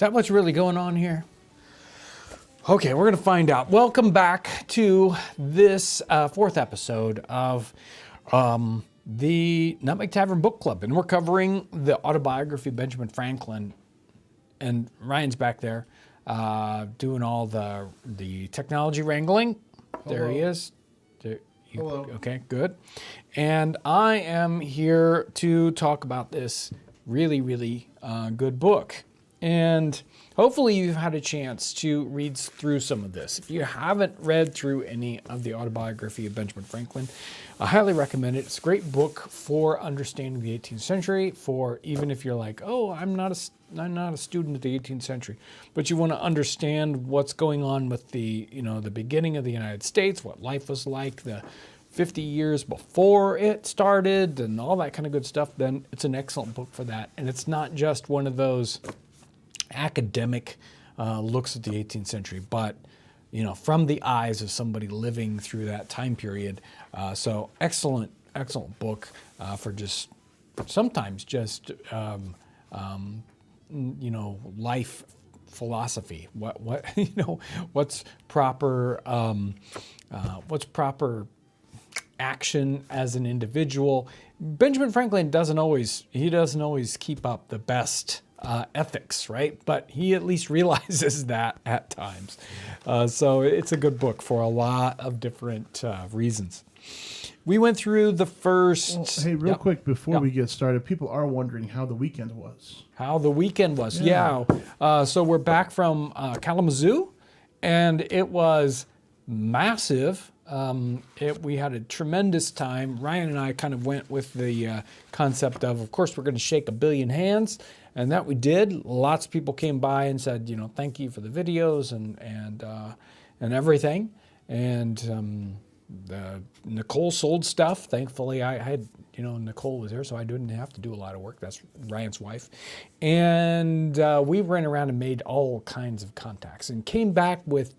that what's really going on here? Okay, we're going to find out. Welcome back to this fourth episode of the Nutmeg Tavern Book Club. And we're covering the autobiography of Benjamin Franklin. And Ryan's back there doing all the technology wrangling. Hello. There he is. Hello. Okay, good. And I am here to talk about this really, really good book. And hopefully you've had a chance to read through some of this. If you haven't read through any of the autobiography of Benjamin Franklin, I highly recommend it. It's a great book for understanding the 18th century, for even if you're like, oh, I'm not a student of the 18th century, but you want to understand what's going on with the beginning of the United States, what life was like, the 50 years before it started, and all that kind of good stuff, then it's an excellent book for that. And it's not just one of those academic looks at the 18th century, but from the eyes of somebody living through that time period. So excellent book for just sometimes just life philosophy. What's proper action as an individual. Benjamin Franklin doesn't always keep up the best ethics, right? But he at least realizes that at times. So it's a good book for a lot of different reasons. We went through the first... Well, hey, real quick, before we get started, people are wondering how the weekend was. How the weekend was, yeah. So we're back from Kalamazoo, and it was massive. We had a tremendous time. Ryan and I kind of went with the concept of course, we're going to shake 1 billion hands, and that we did. Lots of people came by and said, thank you for the videos and everything. And Nicole sold stuff. Thankfully, I had Nicole was there, so I didn't have to do a lot of work. That's Ryan's wife, and we ran around and made all kinds of contacts and came back with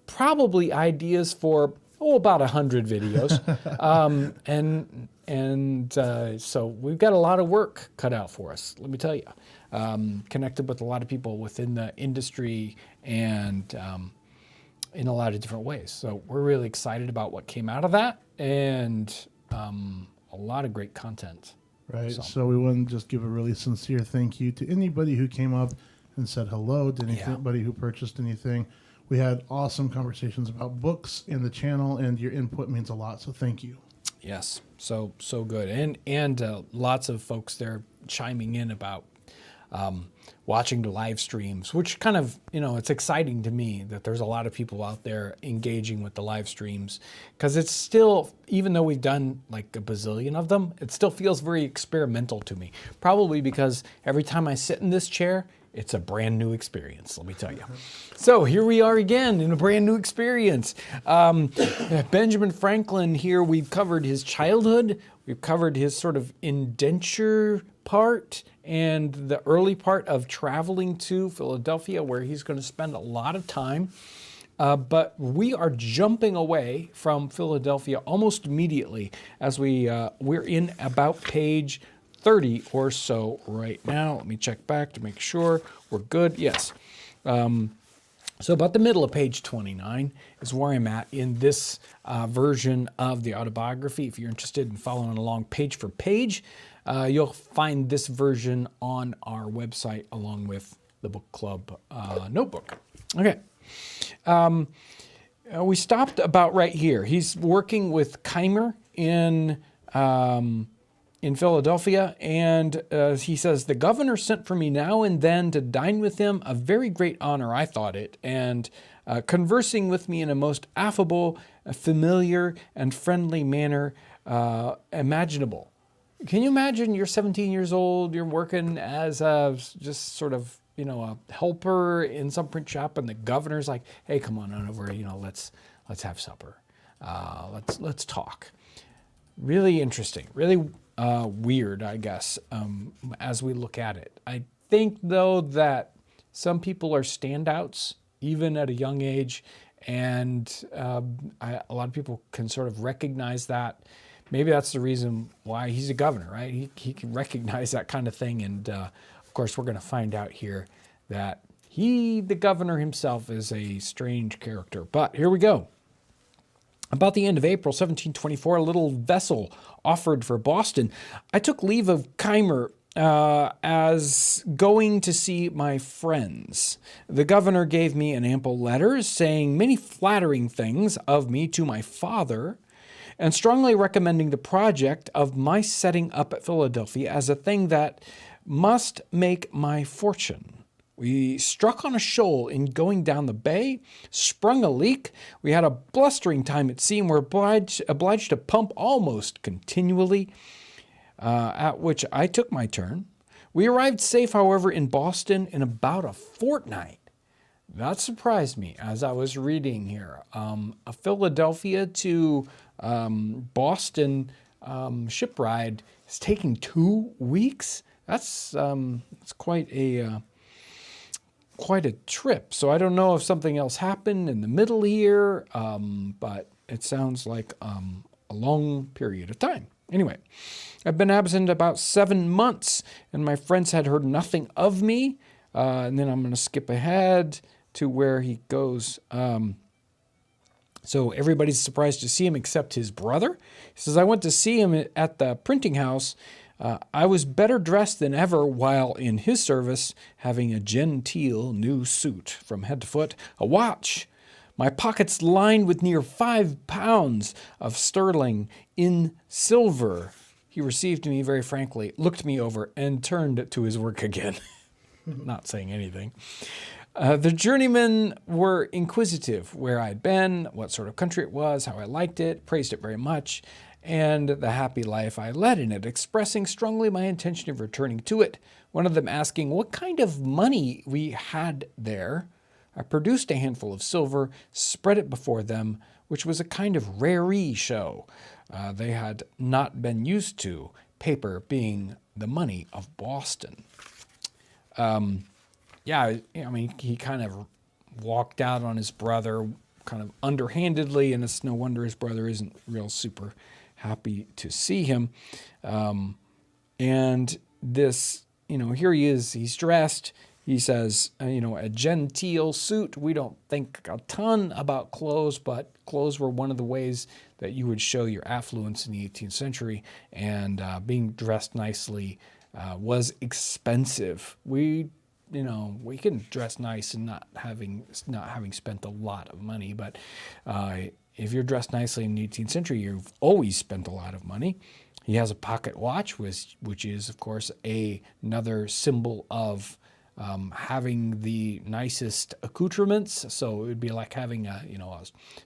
probably ideas for about 100 videos. So we've got a lot of work cut out for us, let me tell you. Connected with a lot of people within the industry and in a lot of different ways. So we're really excited about what came out of that, and a lot of great content. Right, so we want to just give a really sincere thank you to anybody who came up and said hello, to anybody who purchased anything. We had awesome conversations about books in the channel, and your input means a lot, so thank you. Yes, so good. And lots of folks there chiming in about watching the live streams, which kind of, it's exciting to me that there's a lot of people out there engaging with the live streams, because it's still, even though we've done like a bazillion of them, it still feels very experimental to me. Probably because every time I sit in this chair, it's a brand new experience, let me tell you. So here we are again in a brand new experience. Benjamin Franklin here, we've covered his childhood, we've covered his sort of indenture part and the early part of traveling to Philadelphia, where he's going to spend a lot of time. But we are jumping away from Philadelphia almost immediately as we're in about page 30 or so right now. Let me check back to make sure we're good. Yes. So about the middle of page 29 is where I'm at in this version of the autobiography. If you're interested in following along page for page, you'll find this version on our website along with the book club notebook. Okay. We stopped about right here. He's working with Keimer in Philadelphia, and he says, the governor sent for me now and then to dine with him, a very great honor, I thought it, and conversing with me in a most affable, familiar, and friendly manner imaginable. Can you imagine you're 17 years old, you're working as just sort of, a helper in some print shop, and the governor's like, hey, come on over, let's have supper. Let's talk. Really interesting, really weird, I guess, as we look at it. I think, though, that some people are standouts, even at a young age, and a lot of people can sort of recognize that. Maybe that's the reason why he's a governor, right? He can recognize that kind of thing, and of course, we're going to find out here that The governor himself, is a strange character. But here we go. About the end of April 1724, a little vessel offered for Boston. I took leave of Keimer as going to see my friends. The governor gave me an ample letter saying many flattering things of me to my father, and strongly recommending the project of my setting up at Philadelphia as a thing that must make my fortune. We struck on a shoal in going down the bay, sprung a leak. We had a blustering time at sea and were obliged to pump almost continually, at which I took my turn. We arrived safe, however, in Boston in about a fortnight. That surprised me as I was reading here. A Philadelphia to Boston ship ride is taking 2 weeks. That's quite a trip. So I don't know if something else happened in the middle here, but it sounds like a long period of time. Anyway, I've been absent about 7 months, and my friends had heard nothing of me. And then I'm going to skip ahead to where he goes. So everybody's surprised to see him except his brother. He says, I went to see him at the printing house. I was better dressed than ever while in his service, having a genteel new suit from head to foot, a watch, my pockets lined with near 5 pounds of sterling in silver. He received me very frankly, looked me over, and turned to his work again, not saying anything. The journeymen were inquisitive where I'd been, what sort of country it was, how I liked it, praised it very much, and the happy life I led in it, expressing strongly my intention of returning to it. One of them asking what kind of money we had there. I produced a handful of silver, spread it before them, which was a kind of raree show they had not been used to, paper being the money of Boston. He kind of walked out on his brother kind of underhandedly, and it's no wonder his brother isn't real super happy to see him. And this, here he is, he's dressed. He says, a genteel suit. We don't think a ton about clothes, but clothes were one of the ways that you would show your affluence in the 18th century, and being dressed nicely was expensive. We can dress nice and not having spent a lot of money, but if you're dressed nicely in the 18th century, you've always spent a lot of money. He has a pocket watch, which is, of course, another symbol of having the nicest accoutrements. So it would be like having a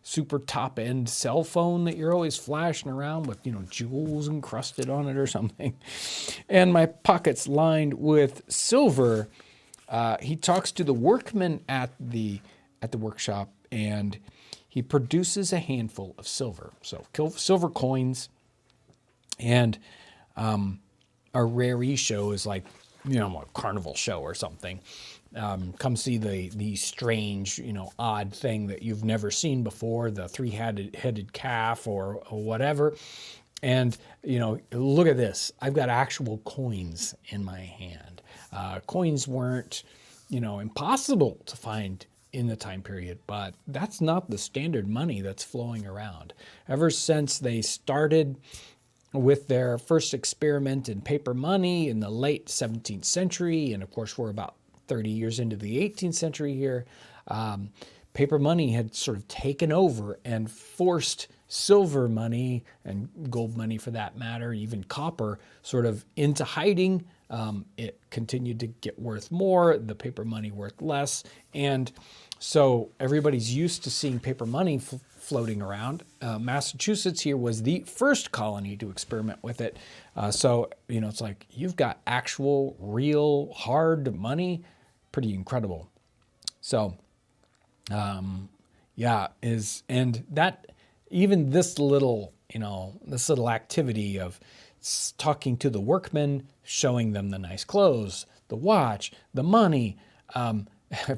super top end cell phone that you're always flashing around with, jewels encrusted on it or something. And my pockets lined with silver. He talks to the workmen at the workshop, and he produces a handful of silver. So silver coins, and a raree show is like, a carnival show or something. Come see the strange, odd thing that you've never seen before, the three-headed calf or whatever. And, look at this. I've got actual coins in my hand. Coins weren't, impossible to find in the time period, but that's not the standard money that's flowing around. Ever since they started with their first experiment in paper money in the late 17th century, and of course we're about 30 years into the 18th century here, paper money had sort of taken over and forced silver money and gold money for that matter, even copper, sort of into hiding. It continued to get worth more, the paper money worth less, and so everybody's used to seeing paper money floating around. Massachusetts here was the first colony to experiment with it. So it's like you've got actual, real, hard money. Pretty incredible. So, and that even this little activity of talking to the workmen, showing them the nice clothes, the watch, the money,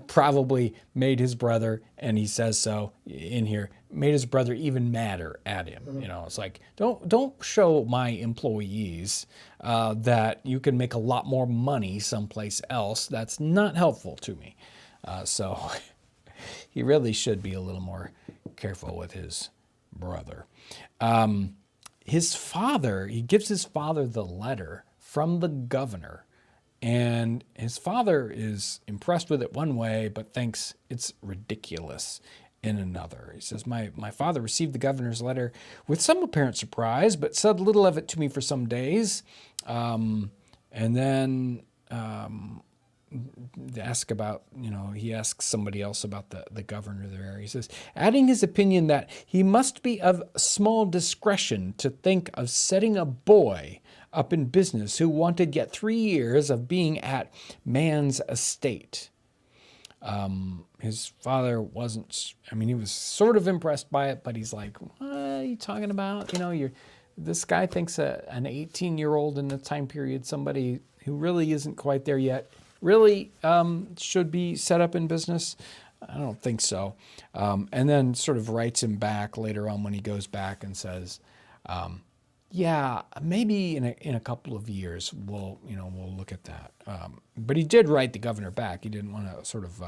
probably made his brother, and he says so in here, made his brother even madder at him. It's like, don't show my employees that you can make a lot more money someplace else. That's not helpful to me. So he really should be a little more careful with his brother. His father, he gives his father the letter from the governor, and his father is impressed with it one way, but thinks it's ridiculous in another. He says, my father received the governor's letter with some apparent surprise, but said little of it to me for some days. And then he asks somebody else about the governor there. He says, adding his opinion that he must be of small discretion to think of setting a boy up in business who wanted yet 3 years of being at man's estate. His father wasn't, he was sort of impressed by it, but he's like, what are you talking about? This guy thinks an 18-year-old in the time period, somebody who really isn't quite there yet, really should be set up in business. I don't think so. And then sort of writes him back later on when he goes back and says, yeah, maybe in a couple of years we'll look at that. But he did write the governor back. He didn't want to sort of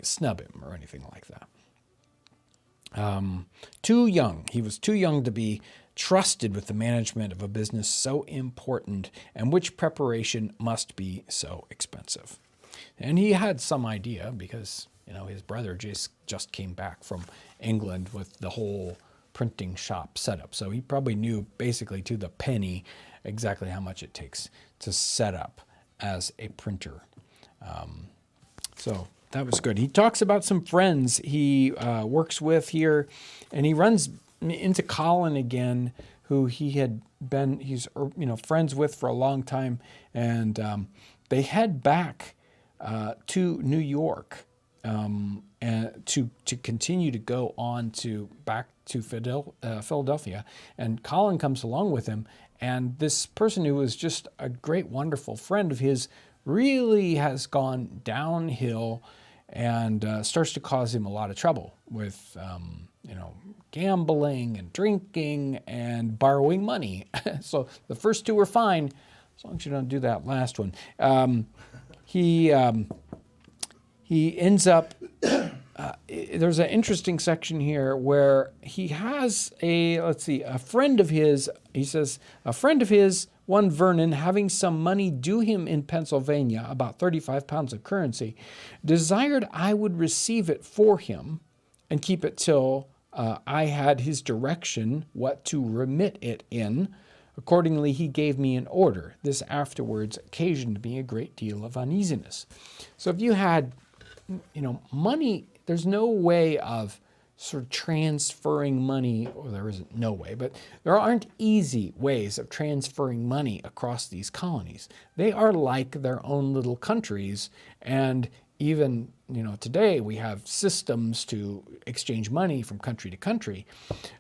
snub him or anything like that. Too young. He was too young to be trusted with the management of a business so important and which preparation must be so expensive. And he had some idea because his brother just came back from England with the whole printing shop set up. So he probably knew basically to the penny exactly how much it takes to set up as a printer. So that was good. He talks about some friends he works with here, and he runs into Colin again, who he's friends with for a long time, and they head back to New York and to continue to go on back to Philadelphia, and Colin comes along with him, and this person who was just a great, wonderful friend of his really has gone downhill and starts to cause him a lot of trouble with gambling and drinking and borrowing money. So the first two were fine, as long as you don't do that last one. He ends up, there's an interesting section here where he has a friend of his, he says, a friend of his, one Vernon, having some money due him in Pennsylvania, about 35 pounds of currency, desired I would receive it for him and keep it till I had his direction what to remit it in. Accordingly, he gave me an order. This afterwards occasioned me a great deal of uneasiness. So if you had, money, there's no way of sort of transferring money, or there isn't no way, but there aren't easy ways of transferring money across these colonies. They are like their own little countries, and even today we have systems to exchange money from country to country.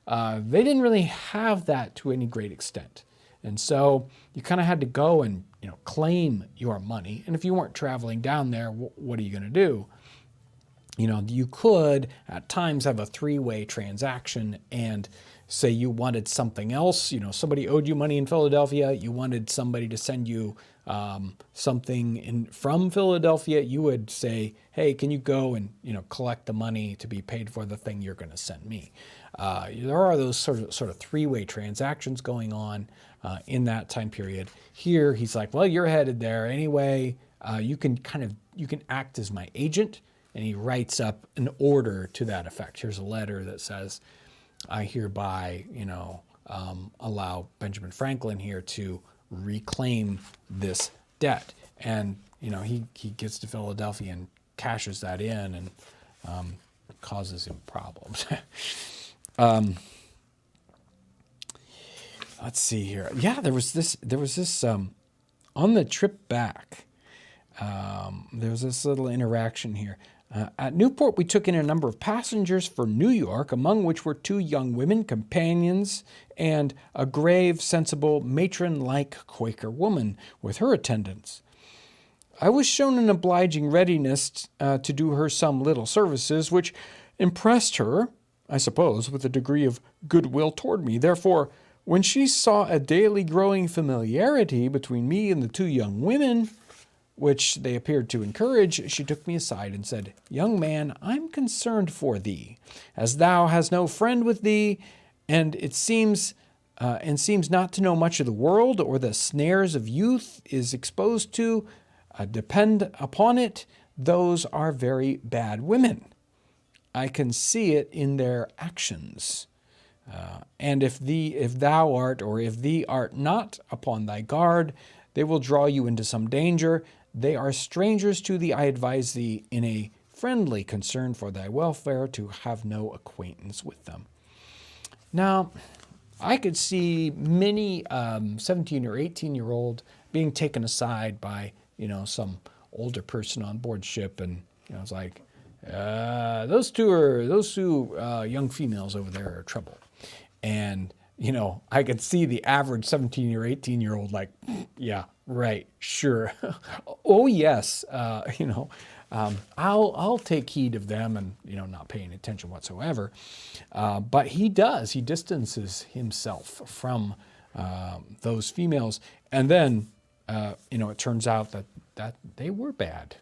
They didn't really have that to any great extent. And so you kind of had to go and claim your money. And if you weren't traveling down there, what are you going to do? You could at times have a three-way transaction and say you wanted something else. Somebody owed you money in Philadelphia. You wanted somebody to send you something from Philadelphia. You would say, hey, can you go and collect the money to be paid for the thing you're going to send me? There are those sort of three-way transactions going on in that time period. Here he's like, well, you're headed there anyway. You can act as my agent. And he writes up an order to that effect. Here's a letter that says, I hereby, allow Benjamin Franklin here to reclaim this debt. And, he gets to Philadelphia and cashes that in and causes him problems. Let's see here. Yeah, there was this on the trip back, there was this little interaction here. At Newport, we took in a number of passengers for New York, among which were 2 young women, companions, and a grave, sensible, matron-like Quaker woman with her attendants. I was shown an obliging readiness to do her some little services, which impressed her, I suppose, with a degree of goodwill toward me. Therefore, when she saw a daily growing familiarity between me and the 2 young women, which they appeared to encourage, she took me aside and said, "Young man, I'm concerned for thee, as thou hast no friend with thee, and seems not to know much of the world, or the snares of youth is exposed to. Depend upon it, those are very bad women. I can see it in their actions. And if thou art, or if thee art not upon thy guard, they will draw you into some danger. They are strangers to thee. I advise thee, in a friendly concern for thy welfare, to have no acquaintance with them." Now, I could see many 17 or 18-year-old being taken aside by, some older person on board ship, and it's like, those two young females over there are trouble. And I could see the average 17 or 18-year-old like, yeah, right, sure. Oh, yes, I'll take heed of them, and, not paying attention whatsoever. But he distances himself from those females. And then, it turns out that they were bad.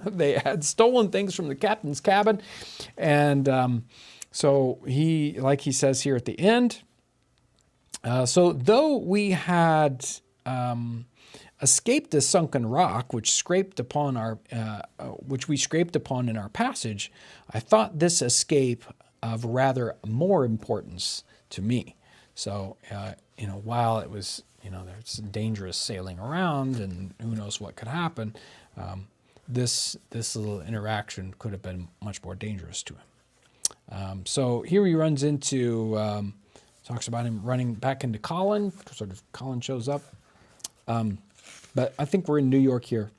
They had stolen things from the captain's cabin. And so he, like he says here at the end, so though we had escaped a sunken rock, which we scraped upon in our passage, I thought this escape of rather more importance to me. So, while it was, there's dangerous sailing around and who knows what could happen, this little interaction could have been much more dangerous to him. So here he runs into, talks about him running back into Colin, sort of Colin shows up. But I think we're in New York here.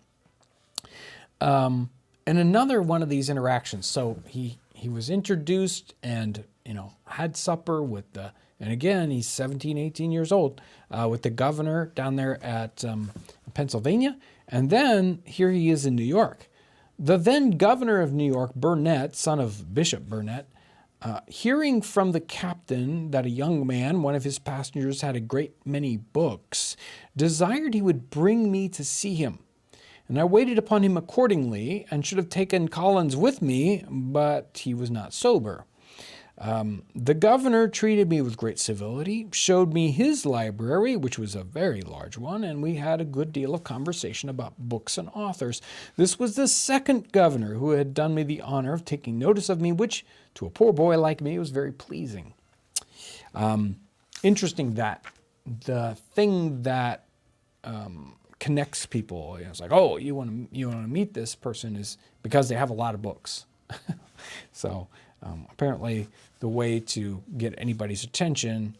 And another one of these interactions. So he was introduced and, had supper with and again, he's 17, 18 years old, with the governor down there at Pennsylvania. And then here he is in New York. The then governor of New York, Burnett, son of Bishop Burnett, hearing from the captain that a young man, one of his passengers, had a great many books, desired he would bring me to see him. And I waited upon him accordingly, and should have taken Collins with me, but he was not sober. The governor treated me with great civility, showed me his library, which was a very large one, and we had a good deal of conversation about books and authors. This was the second governor who had done me the honor of taking notice of me, which, to a poor boy like me, was very pleasing. Interesting that the thing that connects people, it's like, oh, you want to meet this person, is because they have a lot of books. So apparently the way to get anybody's attention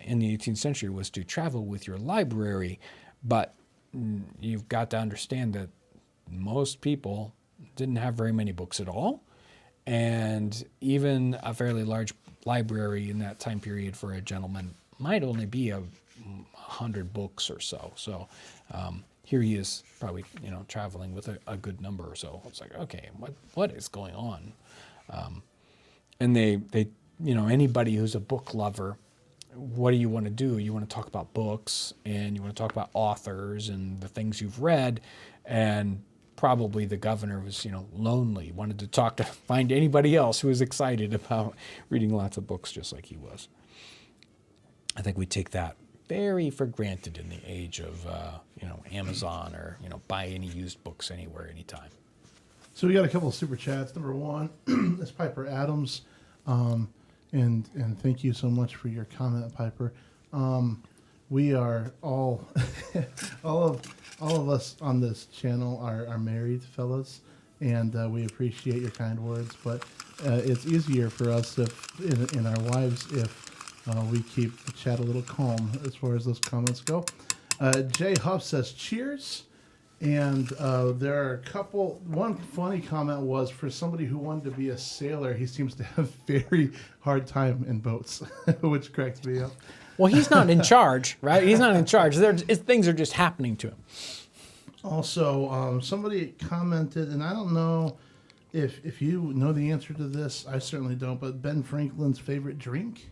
in the 18th century was to travel with your library. But you've got to understand that most people didn't have very many books at all. And even a fairly large library in that time period for a gentleman might only be 100 books or so. So here he is probably, traveling with a good number or so. It's like, okay, what is going on? And they anybody who's a book lover, what do you want to do? You want to talk about books, and you want to talk about authors and the things you've read. And probably the governor was, lonely, wanted to find anybody else who was excited about reading lots of books just like he was. I think we take that very for granted in the age of, Amazon or, buy any used books anywhere, anytime. So we got a couple of super chats. Number one is Piper Adams. And thank you so much for your comment, Piper. We are all all of us on this channel are married fellas, and we appreciate your kind words. But it's easier for us if in our wives if we keep the chat a little calm as far as those comments go. Jay Huff says cheers. And there are a couple. One funny comment was, for somebody who wanted to be a sailor, he seems to have very hard time in boats, which cracks me up. Well, he's not in charge, right? He's not in charge. Things are just happening to him. Also, somebody commented, and I don't know if you know the answer to this. I certainly don't. But Ben Franklin's favorite drink?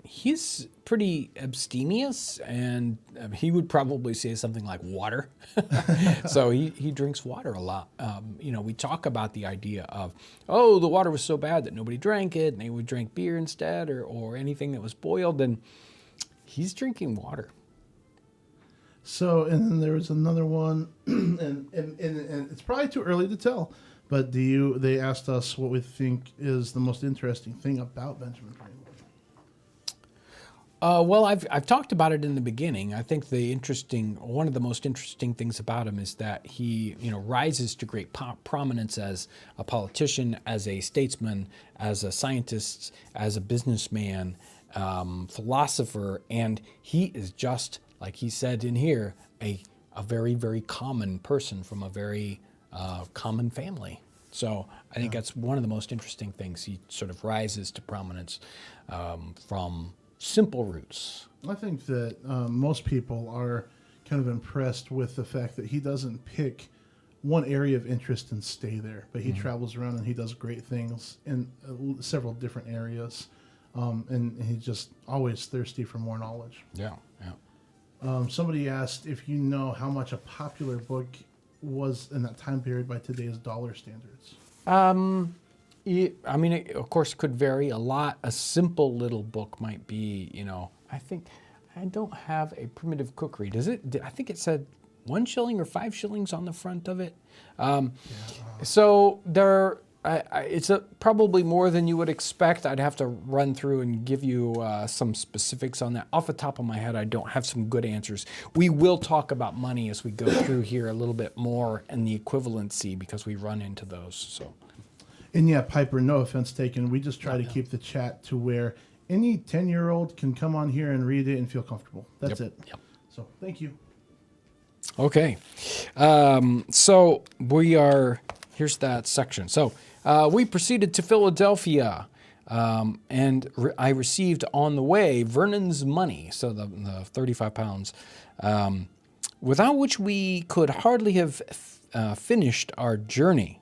He's pretty abstemious, and he would probably say something like water. So he drinks water a lot. We talk about the idea of, oh, the water was so bad that nobody drank it, and they would drink beer instead, or anything that was boiled, and he's drinking water. So, and then there was another one, and it's probably too early to tell, but they asked us what we think is the most interesting thing about Benjamin Franklin. Well, I've talked about it in the beginning. I think one of the most interesting things about him is that he, rises to great prominence as a politician, as a statesman, as a scientist, as a businessman, philosopher, and he is just, like he said in here, a very, very common person from a very common family. So I think that's one of the most interesting things. He sort of rises to prominence from simple roots. I think that most people are kind of impressed with the fact that he doesn't pick one area of interest and stay there, but he travels around and he does great things in several different areas, and he's just always thirsty for more knowledge. Yeah. Somebody asked if you know how much a popular book was in that time period by today's dollar standards. It, of course, could vary a lot. A simple little book might be, I think, I don't have a primitive cookery. Does it? I think it said 1 shilling or 5 shillings on the front of it. So it's probably more than you would expect. I'd have to run through and give you some specifics on that. Off the top of my head, I don't have some good answers. We will talk about money as we go through here a little bit more and the equivalency, because we run into those. So. And yeah, Piper, no offense taken. We just try to keep the chat to where any 10-year-old can come on here and read it and feel comfortable. That's it. Yep. So thank you. Okay. So here's that section. So we proceeded to Philadelphia, and I received on the way Vernon's money, so the 35 pounds, without which we could hardly have finished our journey.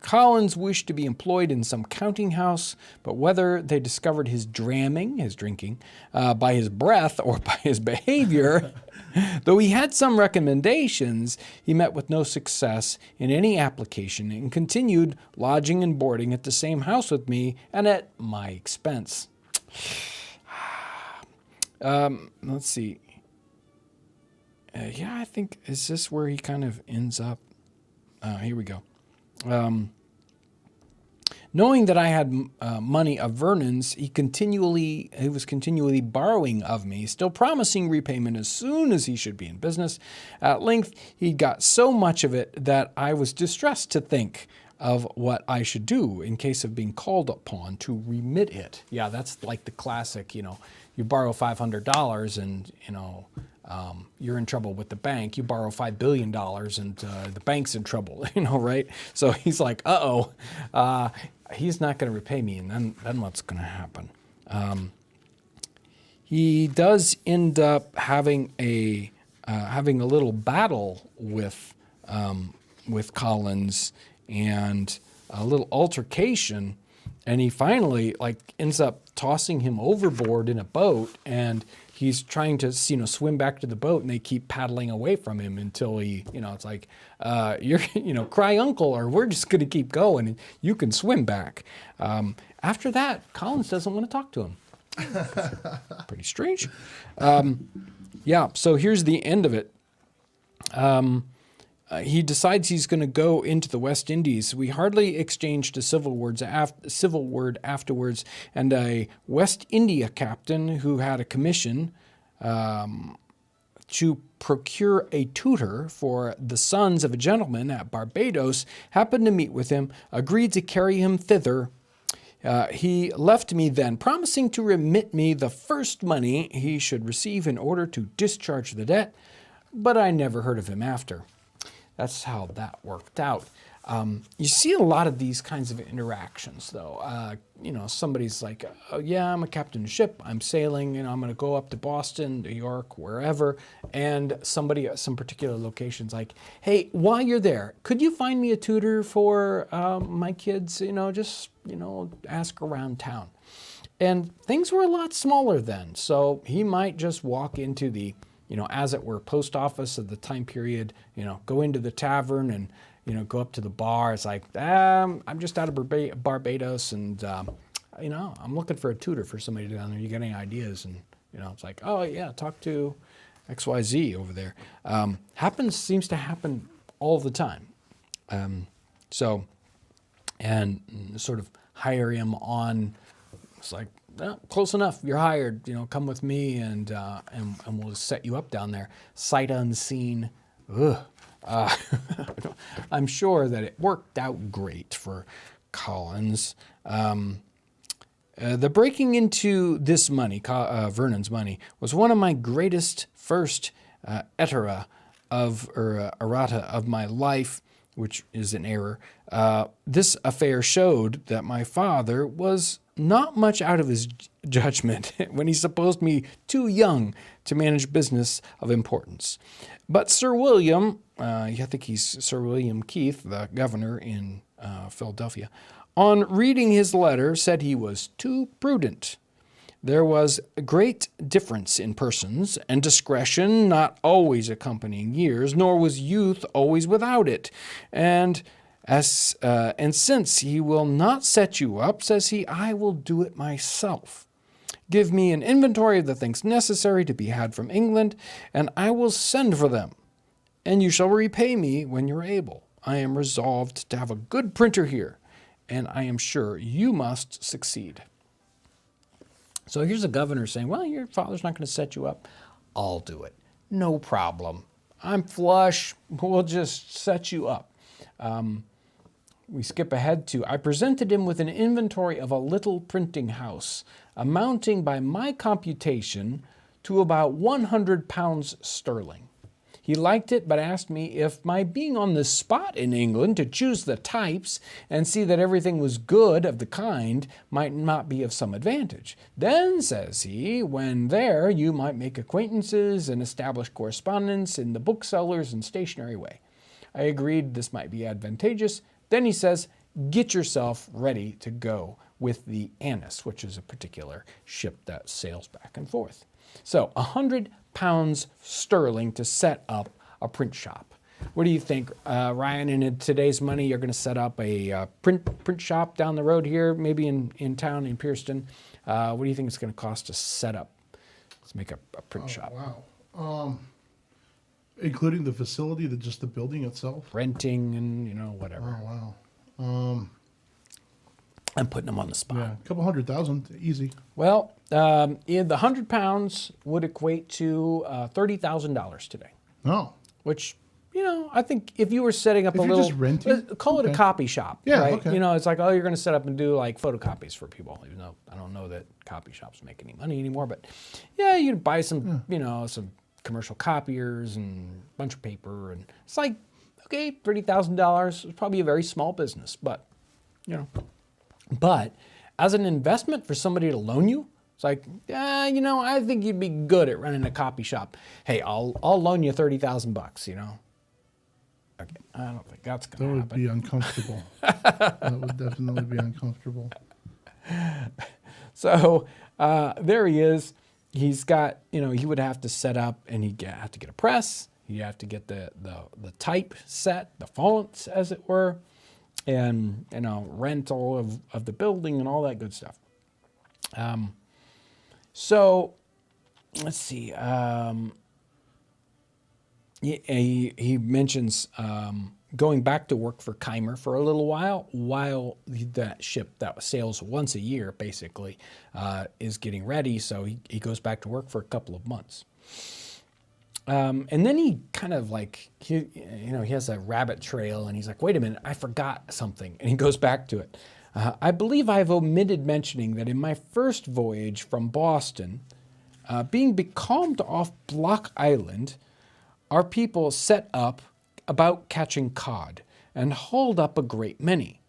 Collins wished to be employed in some counting house, but whether they discovered his drinking, by his breath or by his behavior, though he had some recommendations, he met with no success in any application and continued lodging and boarding at the same house with me and at my expense. Let's see. I think, is this where he kind of ends up? Here we go. Knowing that I had money of Vernon's, he was continually borrowing of me, still promising repayment as soon as he should be in business. At length, he got so much of it that I was distressed to think of what I should do in case of being called upon to remit it. Yeah, that's like the classic, you borrow $500 and, you're in trouble with the bank. You borrow $5 billion and the bank's in trouble, right? So he's like, he's not going to repay me. And then what's going to happen? He does end up having a little battle with Collins and a little altercation. And he finally ends up tossing him overboard in a boat, and he's trying to, swim back to the boat, and they keep paddling away from him until he, it's like, you're, cry uncle, or we're just going to keep going, and you can swim back. After that, Collins doesn't want to talk to him. Pretty strange. So here's the end of it. He decides he's going to go into the West Indies. We hardly exchanged a civil word afterwards, and a West India captain who had a commission to procure a tutor for the sons of a gentleman at Barbados happened to meet with him, agreed to carry him thither. He left me then, promising to remit me the first money he should receive in order to discharge the debt, but I never heard of him after. That's how that worked out. You see a lot of these kinds of interactions, though. Somebody's like, oh, yeah, I'm a captain of ship. I'm sailing, I'm going to go up to Boston, New York, wherever. And somebody at some particular location's like, hey, while you're there, could you find me a tutor for my kids? Just ask around town. And things were a lot smaller then. So he might just walk into the, as it were, post office of the time period, go into the tavern and, go up to the bar. It's like, I'm just out of Barbados and, I'm looking for a tutor for somebody down there. You got any ideas? And, it's like, oh, yeah, talk to XYZ over there. Seems to happen all the time. And sort of hire him on. It's like, close enough. You're hired. Come with me, and we'll set you up down there, sight unseen. I'm sure that it worked out great for Collins. The breaking into this money, Vernon's money, was one of my greatest first errata of my life, which is an error. This affair showed that my father was not much out of his judgment when he supposed me too young to manage business of importance. But Sir William, I think he's Sir William Keith, the governor in Philadelphia, on reading his letter said he was too prudent. There was a great difference in persons, and discretion not always accompanying years, nor was youth always without it. And since he will not set you up, says he, I will do it myself. Give me an inventory of the things necessary to be had from England, and I will send for them. And you shall repay me when you're able. I am resolved to have a good printer here, and I am sure you must succeed. So here's a governor saying, well, your father's not going to set you up. I'll do it. No problem. I'm flush. We'll just set you up. We skip ahead to, I presented him with an inventory of a little printing house, amounting by my computation to about 100 pounds sterling. He liked it, but asked me if my being on the spot in England to choose the types and see that everything was good of the kind might not be of some advantage. Then, says he, when there, you might make acquaintances and establish correspondence in the booksellers and stationery way. I agreed this might be advantageous. Then he says, get yourself ready to go with the Annis, which is a particular ship that sails back and forth. So 100 pounds sterling to set up a print shop. What do you think, Ryan? In today's money, you're going to set up a print shop down the road here, maybe in town in Pearston. What do you think it's going to cost to set up? Let's make a print shop. Wow. Including the facility, just the building itself? Renting and, whatever. Oh, wow. I'm putting them on the spot. Yeah, a couple 100,000, easy. Well, the 100 pounds would equate to $30,000 today. Oh. Which, I think if you were setting up if a you're little, just renting? call it a copy shop, yeah, right? Okay. It's like, oh, you're going to set up and do like photocopies for people. Even though I don't know that copy shops make any money anymore, but yeah, you'd buy some, some commercial copiers and a bunch of paper, and it's like, okay, $30,000 is probably a very small business, but But as an investment for somebody to loan you, it's like, I think you'd be good at running a copy shop. Hey, I'll loan you $30,000. Okay, I don't think that's going to happen. That would be uncomfortable. That would definitely be uncomfortable. So there he is. He's got, he would have to set up, and he'd have to get a press. He'd have to get the type set, the fonts, as it were, and rental of the building and all that good stuff. So let's see. He mentions going back to work for Keimer for a little while that ship that sails once a year basically is getting ready. So he goes back to work for a couple of months. And then he kind of like, he has a rabbit trail, and he's like, wait a minute, I forgot something. And he goes back to it. I believe I've omitted mentioning that in my first voyage from Boston, being becalmed off Block Island, our people set up about catching cod and hauled up a great many.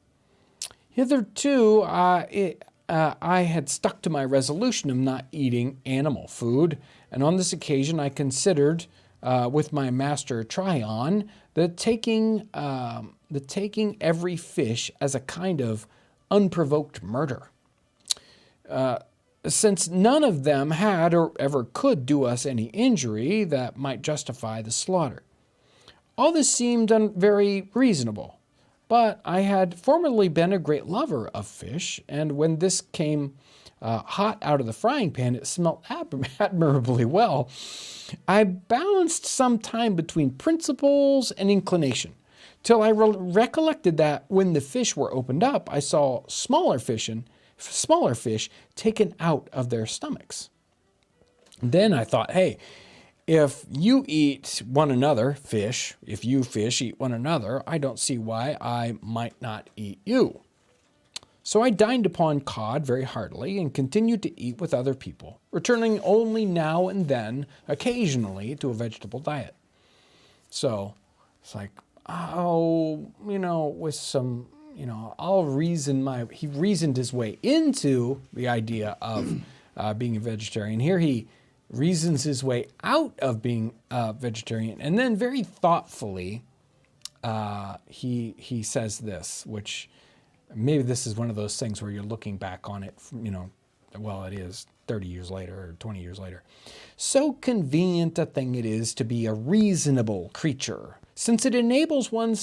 Hitherto, I had stuck to my resolution of not eating animal food, and on this occasion I considered, with my master Tryon, the taking every fish as a kind of unprovoked murder. since none of them had or ever could do us any injury that might justify the slaughter. All this seemed very reasonable, but I had formerly been a great lover of fish, and when this came hot out of the frying pan, it smelt admirably well. I balanced some time between principles and inclination, till I recollected that when the fish were opened up, I saw smaller fish taken out of their stomachs. Then I thought, hey, if you eat one another, fish, if you fish eat one another, I don't see why I might not eat you. So I dined upon cod very heartily and continued to eat with other people, returning only now and then, occasionally, to a vegetable diet. So it's like, with some, he reasoned his way into the idea of being a vegetarian. Here he reasons his way out of being a vegetarian, and then very thoughtfully, he says this, which maybe this is one of those things where you're looking back on it, it is 30 years later or 20 years later. So convenient a thing it is to be a reasonable creature, since it enables one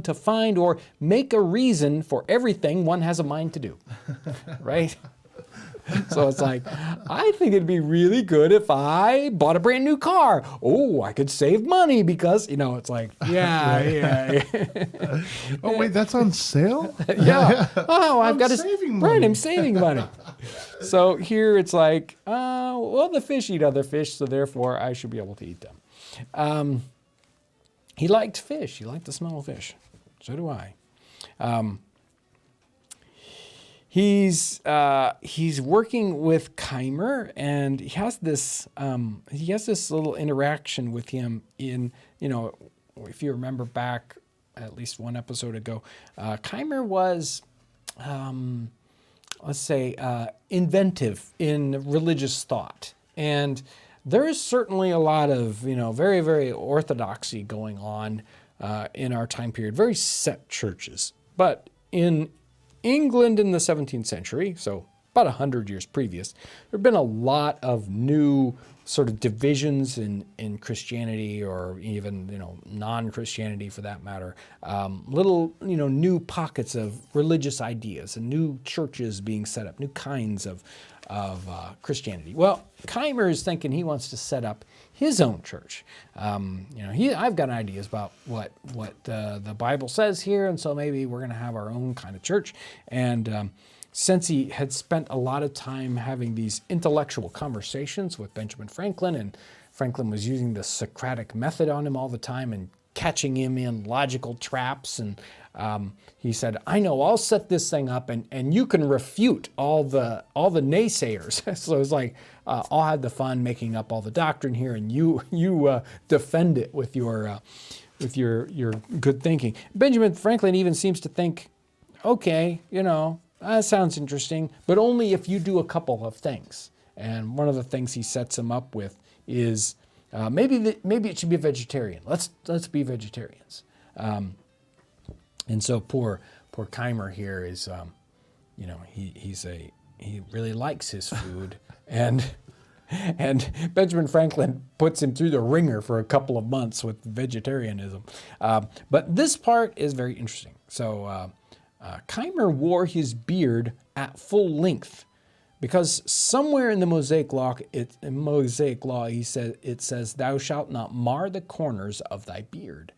to find or make a reason for everything one has a mind to do, right? So it's like, I think it'd be really good if I bought a brand new car. Oh, I could save money because, it's like, yeah. Oh, wait, that's on sale? Yeah. Oh, I'm saving money. Right, I'm saving money. So here it's like, the fish eat other fish, so therefore I should be able to eat them. He liked fish. He liked the smell of fish. So do I. He's working with Keimer, and he has this little interaction with him in, if you remember back at least one episode ago, Keimer was, inventive in religious thought. And there is certainly a lot of, very, very orthodoxy going on in our time period, very set churches. But in England in the 17th century, so about 100 years previous, there have been a lot of new sort of divisions in Christianity, or even, non-Christianity for that matter, little, new pockets of religious ideas and new churches being set up, new kinds of Christianity. Well, Keimer is thinking he wants to set up his own church. I've got ideas about what the Bible says here, and so maybe we're going to have our own kind of church. And since he had spent a lot of time having these intellectual conversations with Benjamin Franklin, and Franklin was using the Socratic method on him all the time and catching him in logical traps, and he said, I know, I'll set this thing up and you can refute all the naysayers. So it's like, I'll have the fun making up all the doctrine here, and you defend it with your good thinking. Benjamin Franklin even seems to think, okay, that sounds interesting, but only if you do a couple of things. And one of the things he sets him up with is maybe it should be vegetarian. Let's be vegetarians. And so poor Keimer here is, he really likes his food, and Benjamin Franklin puts him through the ringer for a couple of months with vegetarianism. But this part is very interesting. So Keimer wore his beard at full length, because somewhere in the Mosaic Law, it says, "Thou shalt not mar the corners of thy beard."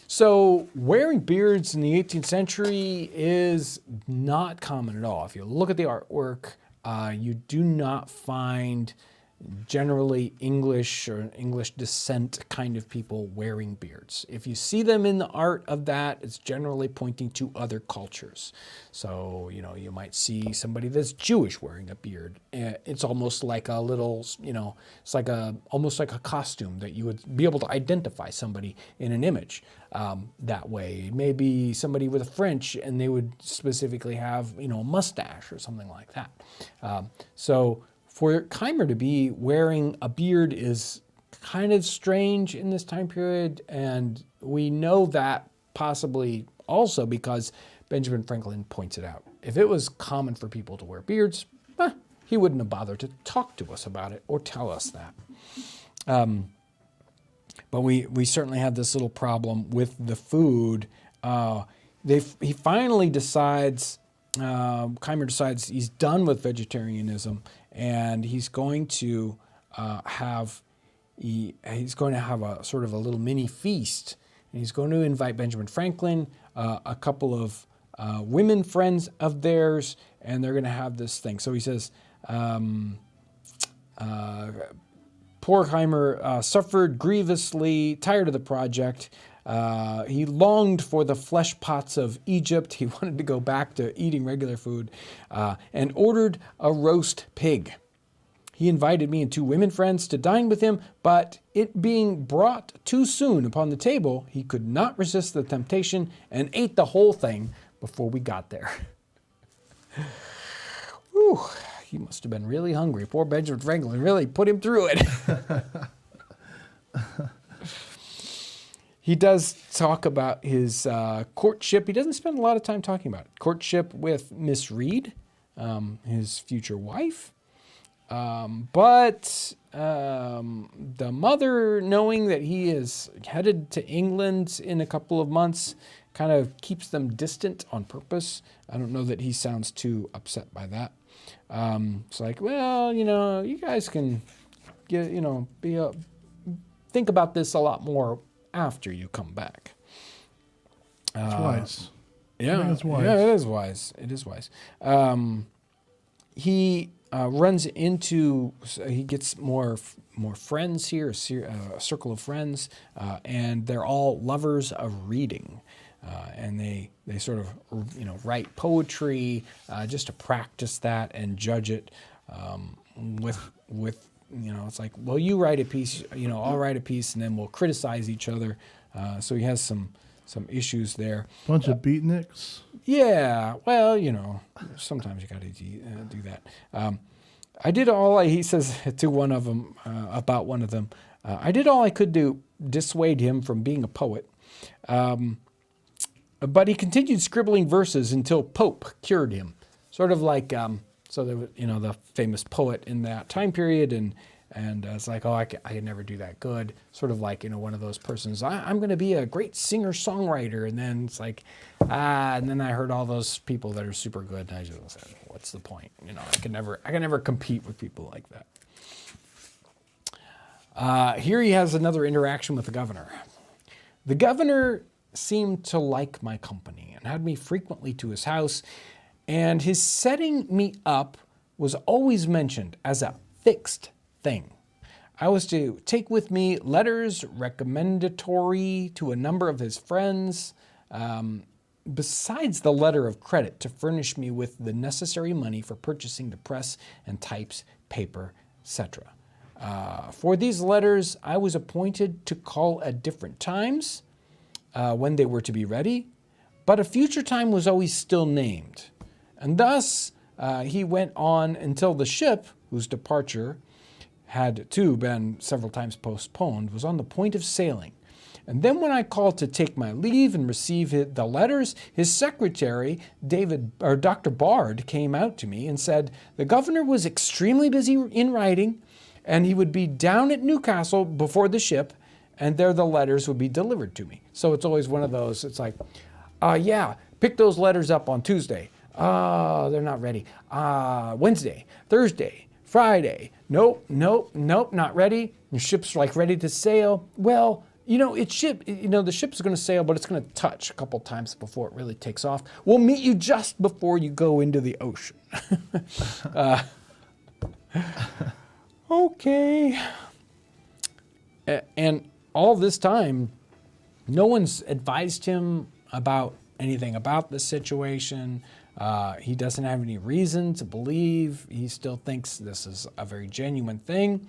So wearing beards in the 18th century is not common at all. If you look at the artwork, you do not find generally English or English descent kind of people wearing beards. If you see them in the art of that, it's generally pointing to other cultures. So, you might see somebody that's Jewish wearing a beard. It's almost like a little, it's like almost like a costume that you would be able to identify somebody in an image that way. Maybe somebody with a French, and they would specifically have, a mustache or something like that. So for Keimer to be wearing a beard is kind of strange in this time period, and we know that possibly also because Benjamin Franklin points it out. if it was common for people to wear beards, he wouldn't have bothered to talk to us about it or tell us that. But we certainly had this little problem with the food. He finally decides, Keimer decides he's done with vegetarianism, and he's going to have a sort of a little mini feast. And he's going to invite Benjamin Franklin, a couple of women friends of theirs, and they're going to have this thing. So he says, poor Keimer suffered grievously, tired of the project. He longed for the flesh pots of Egypt. He wanted to go back to eating regular food, and ordered a roast pig. He invited me and 2 women friends to dine with him, but it being brought too soon upon the table, he could not resist the temptation and ate the whole thing before we got there. Whew, he must have been really hungry. Poor Benjamin Franklin really put him through it. He does talk about his courtship. He doesn't spend a lot of time talking about it. Courtship with Miss Reed, his future wife. But the mother, knowing that he is headed to England in a couple of months, kind of keeps them distant on purpose. I don't know that he sounds too upset by that. It's like, well, you guys can think about this a lot more after you come back. It's wise. Yeah, I think it's wise. Yeah, it is wise. It is wise. He runs into, he gets more friends here, a circle of friends, and they're all lovers of reading. And they sort of, write poetry just to practice that and judge it with it's like, well, you write a piece, I'll write a piece, and then we'll criticize each other. So he has some issues there. Bunch of beatniks. Yeah, well, sometimes you got to do that. I did all he says to one of them, about one of them, I did all I could to dissuade him from being a poet. But he continued scribbling verses until Pope cured him. Sort of like, so there was, the famous poet in that time period, and it's like, I could never do that good. Sort of like, one of those persons, I'm going to be a great singer-songwriter. And then it's like, and then I heard all those people that are super good, and I just said, what's the point? I can never compete with people like that. Here he has another interaction with the governor. The governor seemed to like my company and had me frequently to his house, and his setting me up was always mentioned as a fixed thing. I was to take with me letters recommendatory to a number of his friends, besides the letter of credit to furnish me with the necessary money for purchasing the press and types, paper, etc. For these letters, I was appointed to call at different times when they were to be ready, but a future time was always still named. And thus, he went on until the ship, whose departure had too been several times postponed, was on the point of sailing. And then when I called to take my leave and receive the letters, his secretary, Dr. Bard, came out to me and said the governor was extremely busy in writing, and he would be down at Newcastle before the ship, and there the letters would be delivered to me. So it's always one of those, it's like, pick those letters up on Tuesday. They're not ready. Wednesday, Thursday, Friday. Nope, not ready. Your ship's like ready to sail. Well, the ship is going to sail, but it's going to touch a couple times before it really takes off. We'll meet you just before you go into the ocean. Okay. And all this time, no one's advised him about anything about the situation. He doesn't have any reason to believe. He still thinks this is a very genuine thing.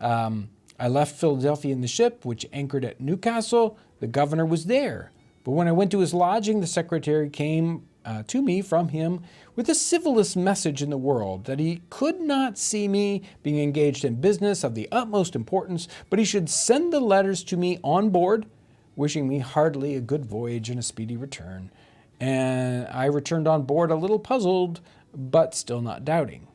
I left Philadelphia in the ship, which anchored at Newcastle. The governor was there. But when I went to his lodging, the secretary came to me from him with the civilest message in the world, that he could not see me being engaged in business of the utmost importance, but he should send the letters to me on board, wishing me heartily a good voyage and a speedy return, and I returned on board a little puzzled, but still not doubting.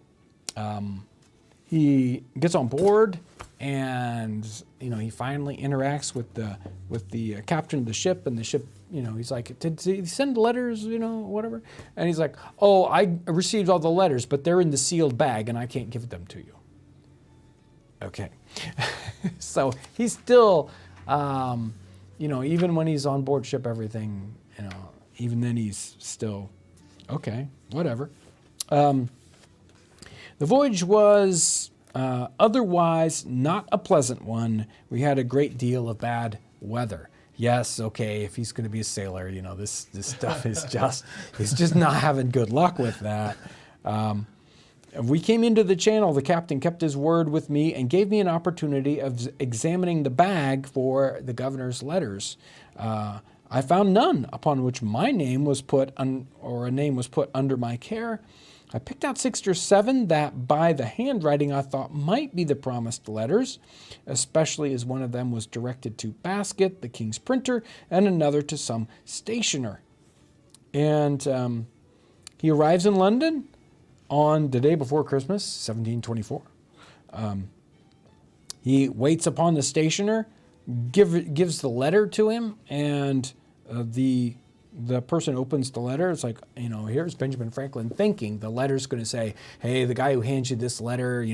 He gets on board, and he finally interacts with the captain of the ship, and the ship, he's like, did he send letters, whatever? And he's like, oh, I received all the letters, but they're in the sealed bag, and I can't give them to you. Okay. So he's still, even when he's on board ship, everything, even then he's still, okay, whatever. The voyage was otherwise not a pleasant one. We had a great deal of bad weather. Yes, okay, if he's going to be a sailor, this stuff is just, he's just not having good luck with that. We came into the channel. The captain kept his word with me and gave me an opportunity of examining the bag for the governor's letters. I found none upon which my name was put or a name was put under my care. I picked out 6 or 7 that by the handwriting I thought might be the promised letters, especially as one of them was directed to Basket, the king's printer, and another to some stationer. And he arrives in London on the day before Christmas, 1724. He waits upon the stationer, gives the letter to him, and the person opens the letter. It's like, here's Benjamin Franklin thinking the letter's going to say, hey, the guy who hands you this letter,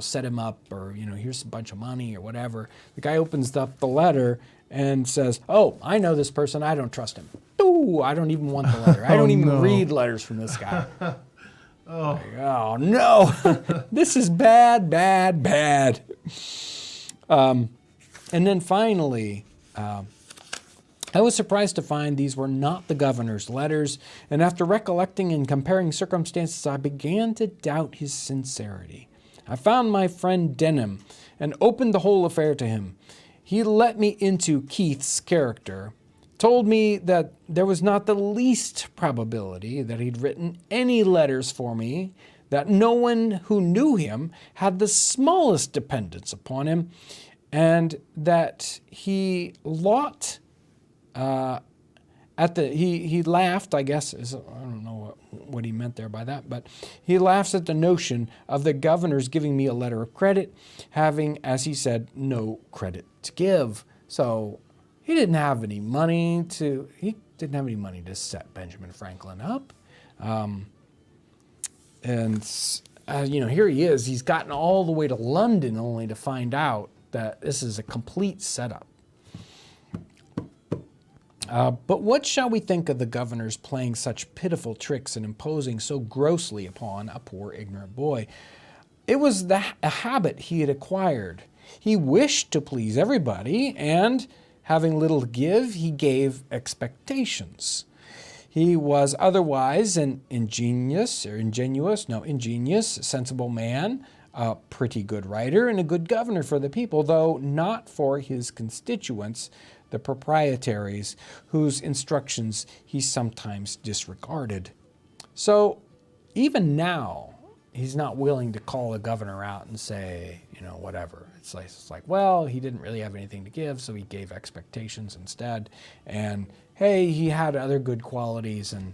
set him up, or, here's a bunch of money or whatever. The guy opens up the letter and says, oh, I know this person. I don't trust him. Ooh, I don't even want the letter. I don't even read letters from this guy. Oh, no. This is bad, bad, bad. And then finally, I was surprised to find these were not the governor's letters, and after recollecting and comparing circumstances, I began to doubt his sincerity. I found my friend Denham and opened the whole affair to him. He let me into Keith's character, told me that there was not the least probability that he'd written any letters for me, that no one who knew him had the smallest dependence upon him, and that he he laughed, I guess, I don't know what he meant there by that, but he laughs at the notion of the governor's giving me a letter of credit, having, as he said, no credit to give. So he didn't have any money to set Benjamin Franklin up. Here he is. He's gotten all the way to London only to find out that this is a complete setup. But what shall we think of the governor's playing such pitiful tricks and imposing so grossly upon a poor ignorant boy? It was a habit he had acquired. He wished to please everybody, and having little to give, he gave expectations. He was otherwise an ingenious, sensible man, a pretty good writer, and a good governor for the people, though not for his constituents, the proprietaries, whose instructions he sometimes disregarded. So even now, he's not willing to call the governor out and say, whatever. It's like, well, he didn't really have anything to give, so he gave expectations instead. And hey, he had other good qualities, and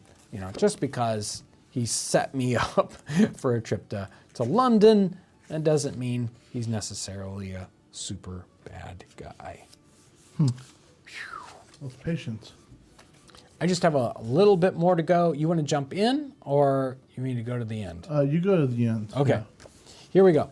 just because he set me up for a trip to London, that doesn't mean he's necessarily a super bad guy. With patience. I just have a little bit more to go. You want to jump in, or you mean to go to the end? You go to the end. Okay. Yeah. Here we go.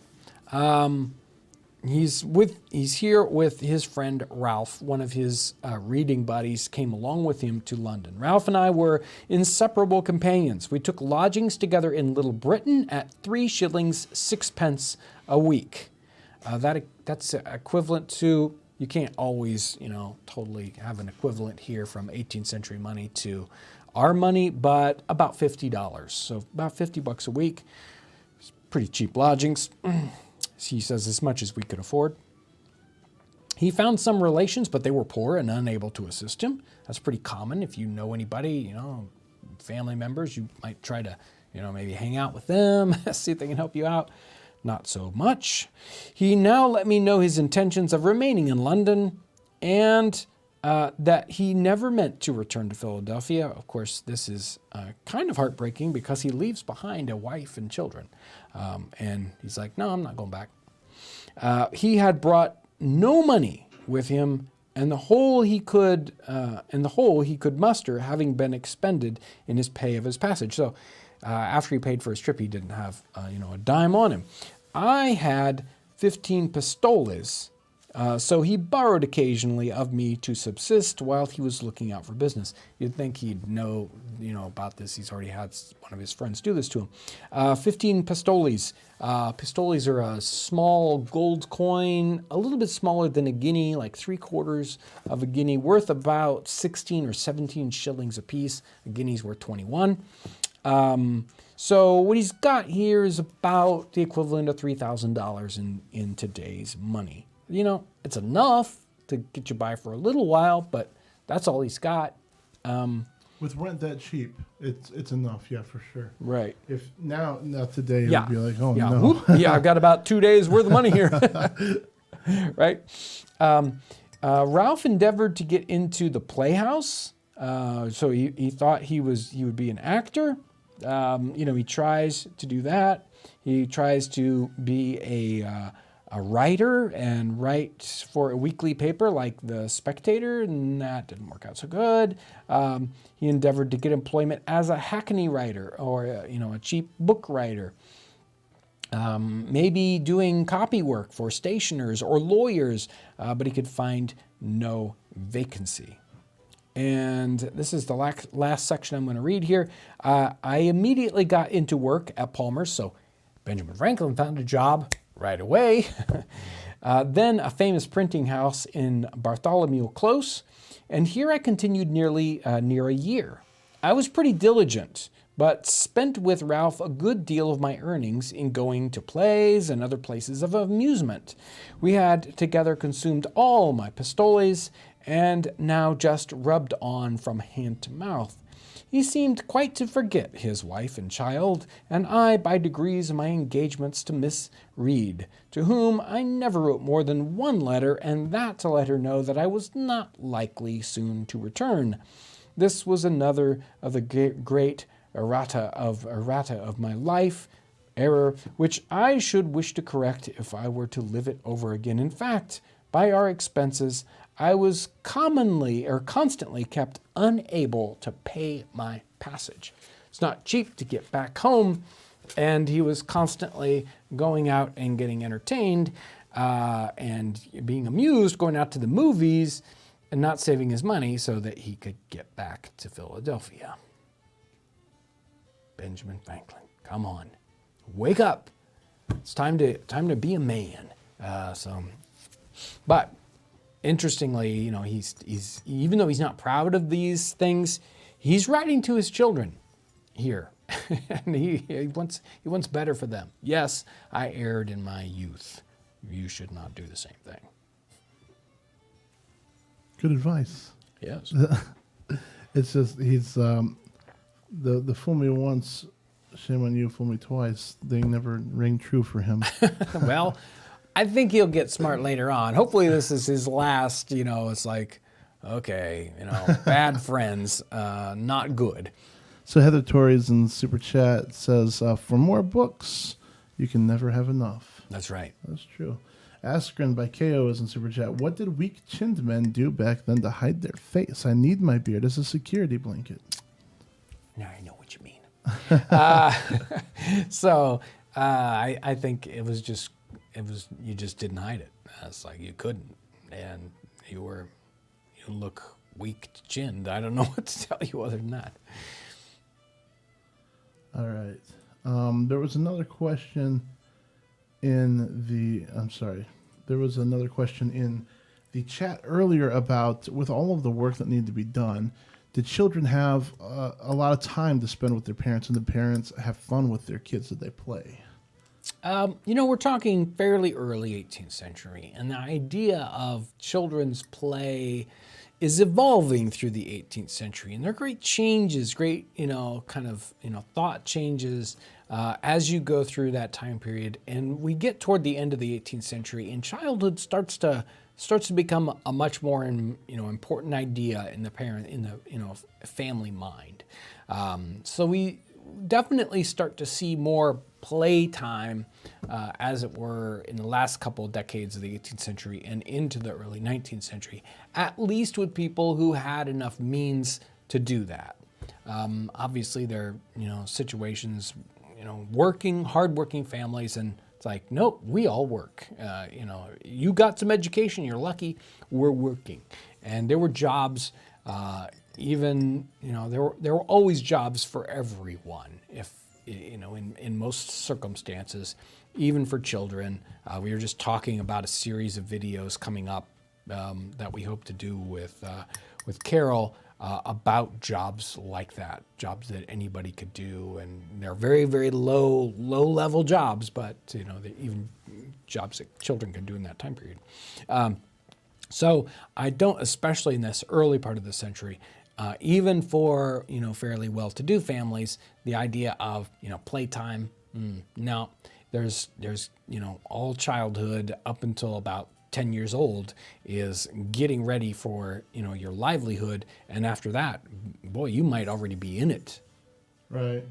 He's here with his friend Ralph. One of his reading buddies came along with him to London. Ralph and I were inseparable companions. We took lodgings together in Little Britain at 3 shillings 6 a week. That's equivalent to, you can't always, totally have an equivalent here from 18th century money to our money, but about $50. So about $50 a week. It's pretty cheap lodgings. He says as much as we could afford. He found some relations, but they were poor and unable to assist him. That's pretty common. If you know anybody, family members, you might try to, maybe hang out with them, see if they can help you out. Not so much. He now let me know his intentions of remaining in London, and that he never meant to return to Philadelphia. Of course, this is kind of heartbreaking because he leaves behind a wife and children. And he's like, no, I'm not going back. He had brought no money with him, and the whole he could muster having been expended in his pay of his passage. So after he paid for his trip, he didn't have a dime on him. I had 15 pistoles. So he borrowed occasionally of me to subsist while he was looking out for business. You'd think he'd know, about this. He's already had one of his friends do this to him. 15 pistoles. Pistoles are a small gold coin, a little bit smaller than a guinea, like 3/4 of a guinea, worth about 16 or 17 shillings apiece. A guinea's worth 21. So what he's got here is about the equivalent of $3,000 in today's money. It's enough to get you by for a little while, but that's all he's got. With rent that cheap, it's enough, yeah, for sure. Right. If now today, it Yeah. would be like, oh, Yeah. no. Whoop. Yeah, I've got about 2 days worth of money here. Right. Ralph endeavored to get into the playhouse. So he thought he would be an actor. He tries to do that. He tries to be a writer and write for a weekly paper like The Spectator, and that didn't work out so good. He endeavored to get employment as a hackney writer or a cheap book writer. Maybe doing copy work for stationers or lawyers, but he could find no vacancy. And this is the last section I'm going to read here. I immediately got into work at Palmer's, so Benjamin Franklin found a job right away. Then a famous printing house in Bartholomew Close, and here I continued near a year. I was pretty diligent, but spent with Ralph a good deal of my earnings in going to plays and other places of amusement. We had together consumed all my pistoles, and now just rubbed on from hand to mouth. He seemed quite to forget his wife and child, and I by degrees my engagements to Miss Reed, to whom I never wrote more than one letter, and that to let her know that I was not likely soon to return. This was another of the great errata of my life, error which I should wish to correct if I were to live it over again. In fact, by our expenses, I was constantly kept unable to pay my passage. It's not cheap to get back home, and he was constantly going out and getting entertained and being amused, going out to the movies, and not saving his money so that he could get back to Philadelphia. Benjamin Franklin, come on, wake up! It's time to be a man. But interestingly, he's even though he's not proud of these things, he's writing to his children here, and he wants better for them. Yes, I erred in my youth. You should not do the same thing. Good advice. Yes. It's just he's the fool me once, shame on you, fool me twice. They never ring true for him. Well, I think he'll get smart later on. Hopefully this is his last, it's like, okay, bad friends, not good. So Heather Torres in Super Chat says, for more books, you can never have enough. That's right. That's true. Askren by KO is in Super Chat. What did weak-chinned men do back then to hide their face? I need my beard as a security blanket. Now I know what you mean. I think it was you just didn't hide it. It's like you couldn't, and you look weak-chinned. I don't know what to tell you other than that. All right. There was another question in the chat earlier about, with all of the work that needed to be done, did children have a lot of time to spend with their parents, and the parents have fun with their kids that they play? We're talking fairly early 18th century, and the idea of children's play is evolving through the 18th century, and there are great changes, thought changes as you go through that time period, and we get toward the end of the 18th century, and childhood starts to become a much more important idea in the family mind. So we definitely start to see more playtime, as it were, in the last couple of decades of the 18th century and into the early 19th century, at least with people who had enough means to do that. Obviously, there are situations, hardworking families, and it's like, nope, we all work. You got some education, you're lucky, we're working. And there were jobs, there were always jobs for everyone, if in most circumstances, even for children. We were just talking about a series of videos coming up that we hope to do with Carol about jobs like that, jobs that anybody could do, and they're very, very low level jobs, but even jobs that children can do in that time period. So I don't, especially in this early part of the century, even for fairly well-to-do families, the idea of playtime. No, there's all childhood up until about 10 years old is getting ready for your livelihood, and after that, boy, you might already be in it. Right.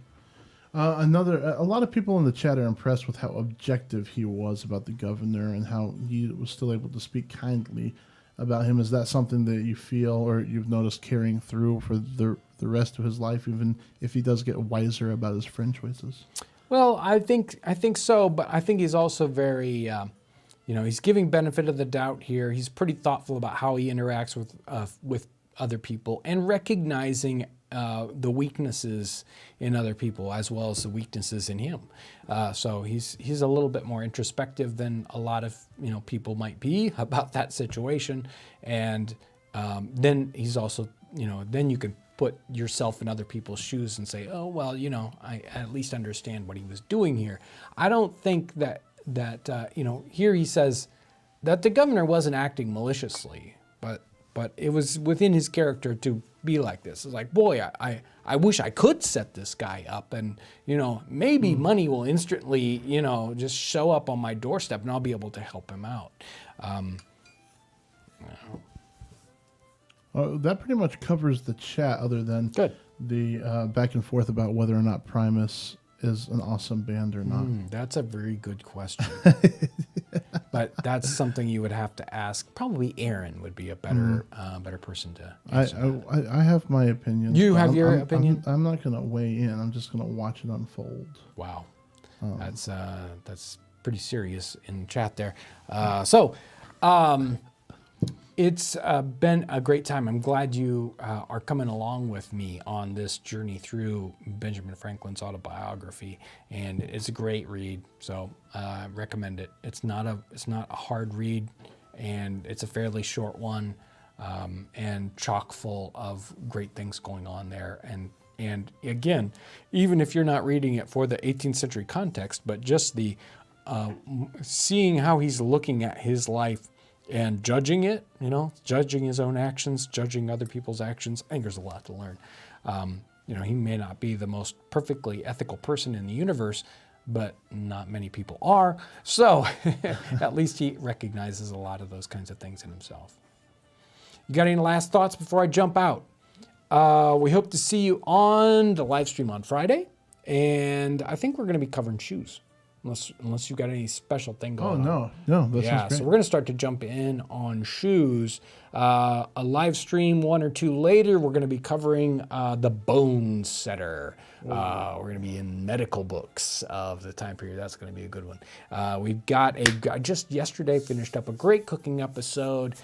A lot of people in the chat are impressed with how objective he was about the governor and how he was still able to speak kindly about him. Is that something that you feel or you've noticed carrying through for the rest of his life, even if he does get wiser about his friend choices? Well, I think so, but I think he's also very, he's giving benefit of the doubt here. He's pretty thoughtful about how he interacts with other people and recognizing the weaknesses in other people as well as the weaknesses in him. So he's a little bit more introspective than a lot of people might be about that situation. And then he's also then you can put yourself in other people's shoes and say, oh well, I at least understand what he was doing here. I don't think that here he says that the governor wasn't acting maliciously, but it was within his character to be like this. It's like, boy, I wish I could set this guy up, and maybe money will instantly just show up on my doorstep, and I'll be able to help him out. That pretty much covers the chat, other than Good. The back and forth about whether or not Primus is an awesome band or not. That's a very good question. But that's something you would have to ask. Probably Aaron would be a better person to answer. I have my opinion. You have your opinion? I'm not going to weigh in. I'm just going to watch it unfold. Wow. That's pretty serious in chat there. It's been a great time. I'm glad you are coming along with me on this journey through Benjamin Franklin's autobiography, and it's a great read. So I recommend it. It's not a hard read, and it's a fairly short one, and chock full of great things going on there. And again, even if you're not reading it for the 18th century context, but just the seeing how he's looking at his life and judging it, judging his own actions, judging other people's actions. I think there's a lot to learn. He may not be the most perfectly ethical person in the universe, but not many people are. So at least he recognizes a lot of those kinds of things in himself. You got any last thoughts before I jump out? We hope to see you on the live stream on Friday. And I think we're going to be covering shoes. Unless you've got any special thing going on. No, that sounds great. So we're going to start to jump in on shoes. A live stream 1 or 2 later, we're going to be covering the Bone Setter. We're going to be in medical books of the time period. That's going to be a good one. We've got I just yesterday finished up a great cooking episode,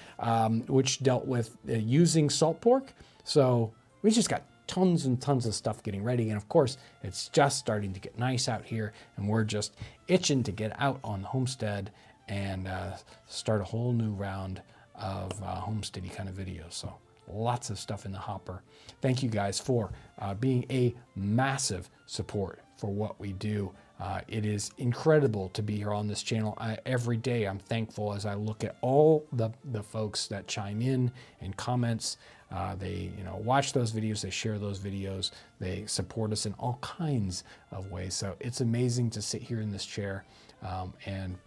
which dealt with using salt pork. So we just got tons and tons of stuff getting ready, and of course it's just starting to get nice out here, and we're just itching to get out on the homestead and start a whole new round of homesteady kind of videos. So lots of stuff in the hopper. Thank you guys for being a massive support for what we do. It is incredible to be here on this channel. Every day I'm thankful as I look at all the folks that chime in and comments. They watch those videos, they share those videos, they support us in all kinds of ways. So it's amazing to sit here in this chair and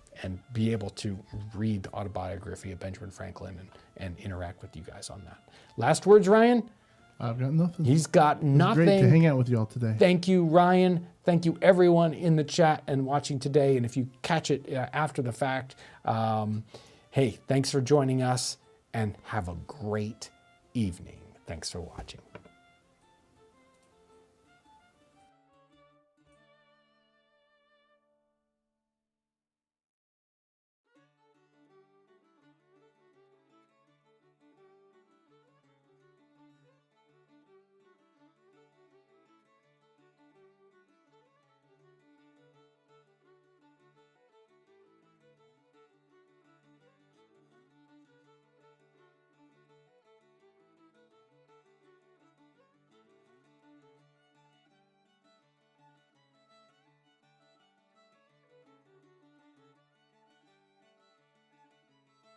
be able to read the autobiography of Benjamin Franklin and interact with you guys on that. Last words, Ryan? I've got nothing. He's got nothing. Great to hang out with you all today. Thank you, Ryan. Thank you, everyone in the chat and watching today. And if you catch it after the fact, hey, thanks for joining us and have a great evening. Thanks for watching.